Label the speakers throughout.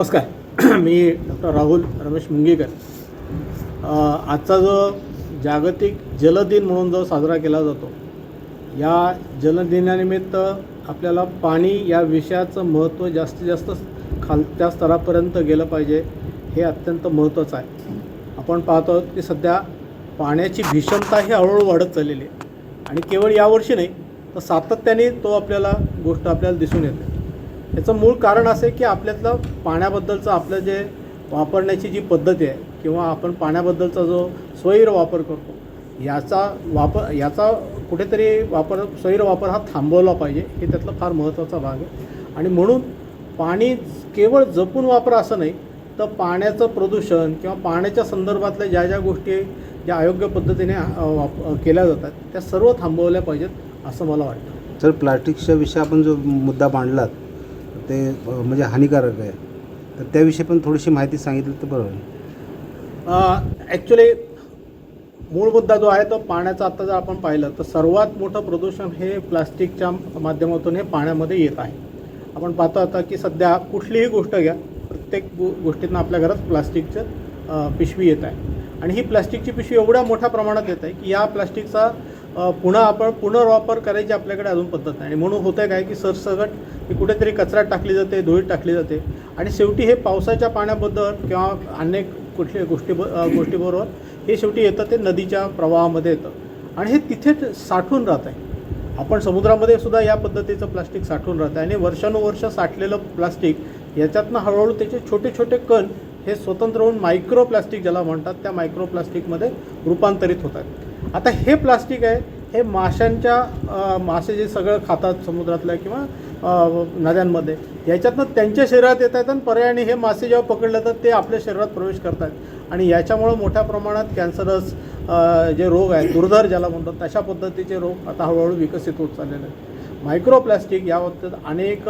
Speaker 1: नमस्कार. मी डॉक्टर राहुल रमेश मुंगेकर. आजचा जो जागतिक जलदिन म्हणून जो साजरा केला जातो, या जलदिनानिमित्त आपल्याला पाणी या विषयाचं महत्त्व जास्तीत जास्त खालच्या स्तरापर्यंत गेलं पाहिजे, हे अत्यंत महत्त्वाचं आहे. आपण पाहतो आहोत की सध्या पाण्याची भीषणता ही हळूहळू वाढत चाललेली आहे आणि केवळ यावर्षी नाही तर सातत्याने आपल्याला दिसून येते. याचं मूळ कारण असं आहे की आपल्यातलं पाण्याबद्दलचं आपलं जे वापरण्याची जी पद्धती आहे किंवा आपण पाण्याबद्दलचा जो स्वैर वापर करतो, याचा कुठेतरी स्वैर वापर हा थांबवला पाहिजे, हे त्यातला फार महत्त्वाचा भाग आहे. आणि म्हणून पाणी केवळ जपून वापरा असं नाही, तर पाण्याचं प्रदूषण किंवा पाण्याच्या संदर्भातल्या ज्या गोष्टी ज्या अयोग्य पद्धतीने केल्या जातात त्या सर्व थांबवल्या पाहिजेत असं मला वाटतं.
Speaker 2: सर, प्लास्टिकच्या विषयी आपण जो मुद्दा मांडलात ते म्हणजे हानिकारक आहे, तर त्याविषयी पण थोडीशी माहिती सांगितली तर बरं होईल.
Speaker 1: ॲक्च्युली मूळ मुद्दा जो आहे तो पाण्याचा. आत्ता जर आपण पाहिलं तर सर्वात मोठं प्रदूषण हे प्लास्टिकच्या माध्यमातून हे पाण्यामध्ये येत आहे. आपण पाहतो आता की सध्या कुठलीही गोष्ट घ्या, प्रत्येक गोष्टीतनं आपल्या घरात प्लास्टिकचं पिशवी येत आहे आणि ही प्लास्टिकची पिशवी एवढ्या मोठ्या प्रमाणात येत आहे की या प्लास्टिकचा पुनर्वापर करायची आपल्याकडे अजून पद्धत नाही. आणि म्हणून होतं काय की सरसकट ही कुठेतरी कचऱ्यात टाकली जाते, धुळीत टाकली जाते आणि शेवटी हे पावसाच्या पाण्याबद्दल किंवा अनेक कुठल्या गोष्टीबरोबर हे शेवटी येतं, ते नदीच्या प्रवाहामध्ये येतं आणि हे तिथे साठून राहत आहे. आपण समुद्रामध्ये सुद्धा या पद्धतीचं प्लास्टिक साठून राहतं आणि वर्षानुवर्ष साठलेलं प्लास्टिक याच्यातनं हळूहळू त्याचे छोटे छोटे कण हे स्वतंत्र होऊन मायक्रो प्लास्टिक ज्याला म्हणतात त्या मायक्रो प्लास्टिकमध्ये रूपांतरित होतात. आता हे प्लास्टिक आहे, हे मासे जे सगळं खातात समुद्रातल्या किंवा नद्यांमध्ये, याच्यातनं त्यांच्या शरीरात येत आहेत आणि पर्यायाने हे मासे जेव्हा पकडले तर ते आपल्या शरीरात प्रवेश करतात आणि याच्यामुळं मोठ्या प्रमाणात कॅन्सरस जे रोग आहेत, दुर्धर ज्याला म्हणतात, तशा पद्धतीचे रोग आता हळूहळू विकसित होत चाललेले आहेत. मायक्रो प्लास्टिक याबाबतीत अनेक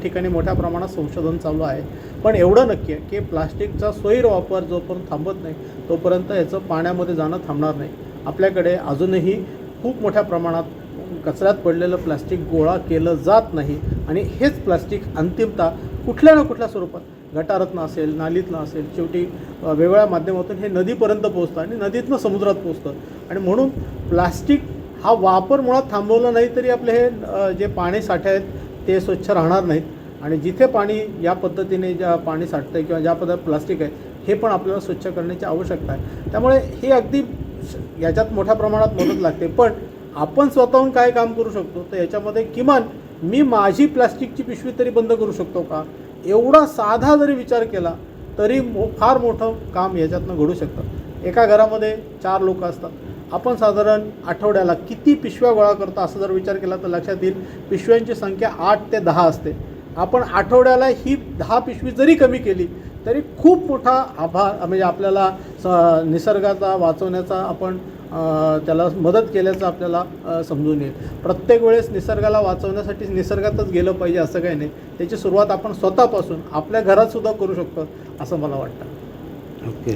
Speaker 1: ठिकाणी मोठ्या प्रमाणात संशोधन चालू आहे. पण एवढं नक्की आहे की प्लास्टिकचा स्वैर वापर जोपर्यंत थांबत नाही तोपर्यंत याचं पाण्यामध्ये जाणं थांबणार नाही. आपल्याकडे अजूनही खूप मोठ्या प्रमाणात कचऱ्यात पडलेलं प्लास्टिक गोळा केलं जात नाही आणि हेच प्लास्टिक अंतिमतः कुठल्या ना कुठल्या स्वरूपात गटारातनं असेल, नालीतनं असेल, शेवटी वेगवेगळ्या माध्यमातून हे नदीपर्यंत पोहोचतं आणि नदीतनं समुद्रात पोहोचतं. आणि म्हणून प्लास्टिक हा वापर मुळात थांबवला नाही तरी आपले हे जे पाणी साठे आहेत ते स्वच्छ राहणार नाहीत आणि जिथे पाणी या पद्धतीने ज्या पाणी साठतं किंवा ज्या पद्धतीने प्लास्टिक आहे हे पण आपल्याला स्वच्छ करण्याची आवश्यकता आहे. त्यामुळे हे अगदी याच्यात मोठ्या प्रमाणात मदत लागते. पण आपण स्वतःहून काय काम करू शकतो तर याच्यामध्ये किमान मी माझी प्लास्टिकची पिशवी तरी बंद करू शकतो का, एवढा साधा जरी विचार केला तरी फार मोठं काम याच्यातनं घडू शकतं. एका घरामध्ये 4 लोक असतात, आपण साधारण आठवड्याला किती पिशव्या गोळा करतो असं जर विचार केला तर लक्षात येईल पिशव्यांची संख्या 8 ते 10 असते. आपण आठवड्याला ही 10 पिशवी जरी कमी केली तरी खूप मोठा म्हणजे आपल्याला निसर्गाचा वाचवण्याचा आपण त्याला मदत केल्याचं आपल्याला समजून येईल. प्रत्येक वेळेस निसर्गाला वाचवण्यासाठी निसर्गातच गेलं पाहिजे असं काही नाही. त्याची सुरुवात आपण स्वतःपासून आपल्या घरातसुद्धा करू शकतो असं मला वाटतं.
Speaker 2: ओके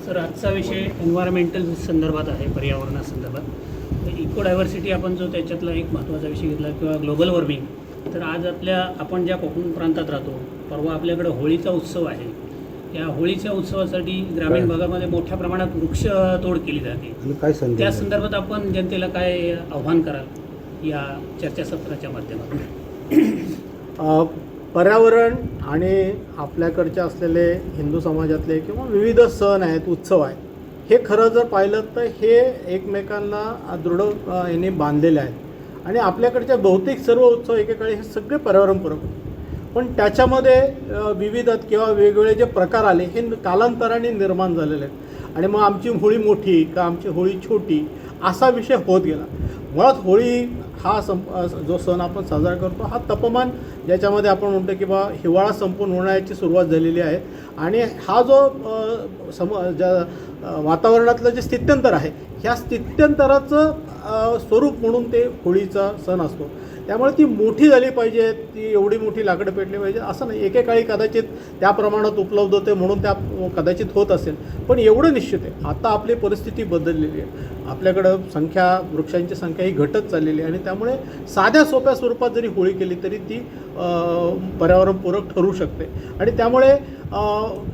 Speaker 3: सर, आजचा विषय एन्व्हायरमेंटल संदर्भात आहे, पर्यावरणासंदर्भात. इको डायव्हर्सिटी आपण जो त्याच्यातला एक महत्त्वाचा विषय घेतला किंवा ग्लोबल वॉर्मिंग. तर आज आपण ज्या कोकण प्रांतात राहतो, परवा आपल्याकडे होळीचा उत्सव आहे. या होळीच्या उत्सवासाठी ग्रामीण भागामध्ये मोठ्या प्रमाणात वृक्षतोड केली जाते.
Speaker 2: काय संधी
Speaker 3: त्या संदर्भात आपण जनतेला काय आव्हान कराल या चर्चासत्राच्या माध्यमातून?
Speaker 1: पर्यावरण आणि आपल्याकडचे असलेले हिंदू समाजातले किंवा विविध सण आहेत, उत्सव आहेत, हे खरं जर पाहिलं तर हे एकमेकांना दृढ याने बांधलेले आहेत आणि आपल्याकडच्या बहुतेक सर्व उत्सव एकेकाळी हे सगळे पर्यावरणपूरक होते. पण त्याच्यामध्ये विविधत किंवा वेगवेगळे जे प्रकार आले हे कालांतराने निर्माण झालेले आहेत आणि मग आमची होळी मोठी का आमची होळी छोटी असा विषय होत गेला. मुळात होळी हा जो सण आपण साजरा करतो हा तपमान ज्याच्यामध्ये आपण म्हणतो की बा हिवाळा संपून उन्हाळ्याची सुरुवात झालेली आहे आणि हा जो वातावरणातलं जे स्थित्यंतर आहे ह्या स्थित्यंतराचं स्वरूप म्हणून ते होळीचा सण असतो. त्यामुळे ती मोठी झाली पाहिजे, ती एवढी मोठी लाकडं पेटली पाहिजे असं नाही. एकेकाळी कदाचित त्या प्रमाणात उपलब्ध होते म्हणून त्या कदाचित होत असेल, पण एवढं निश्चित आहे आता आपली परिस्थिती बदललेली आहे. आपल्याकडं वृक्षांची संख्या ही घटत चाललेली आहे आणि त्यामुळे साध्या सोप्या स्वरूपात जरी होळी केली तरी ती पर्यावरणपूरक ठरू शकते आणि त्यामुळे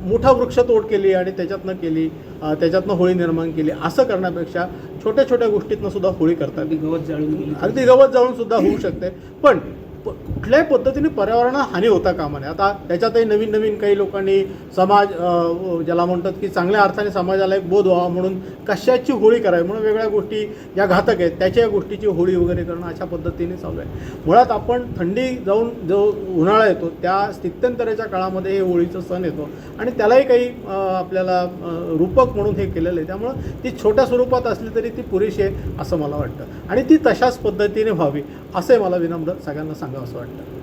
Speaker 1: मोठा वृक्षतोड केली आणि त्याच्यातनं होळी निर्माण केली असं करण्यापेक्षा छोट्या छोट्या गोष्टीतनं सुद्धा होळी करतात.
Speaker 3: अगदी गवत जाळून गेली
Speaker 1: अगदी गवत जाळून सुद्धा होऊ शकते, पण कुठल्याही पद्धतीने पर्यावरणाला हानी होता कामा नये. आता त्याच्यातही नवीन नवीन काही लोकांनी समाज ज्याला म्हणतात की चांगल्या अर्थाने समाजाला एक बोध व्हावा म्हणून कशाची होळी करावी म्हणून वेगळ्या गोष्टी ज्या घातक आहेत त्याच्या गोष्टीची होळी वगैरे करणं अशा पद्धतीने चालू आहे. मुळात आपण थंडी जाऊन जो उन्हाळा येतो त्या स्थित्यंतराच्या काळामध्ये हे होळीचं सण येतो आणि त्यालाही काही आपल्याला रूपक म्हणून हे केलेलं आहे. त्यामुळं ती छोट्या स्वरूपात असली तरी ती पुरेशी आहे असं मला वाटतं आणि ती तशाच पद्धतीने व्हावी असंही मला विनम्र सगळ्यांना सांगावं असं वाटतं.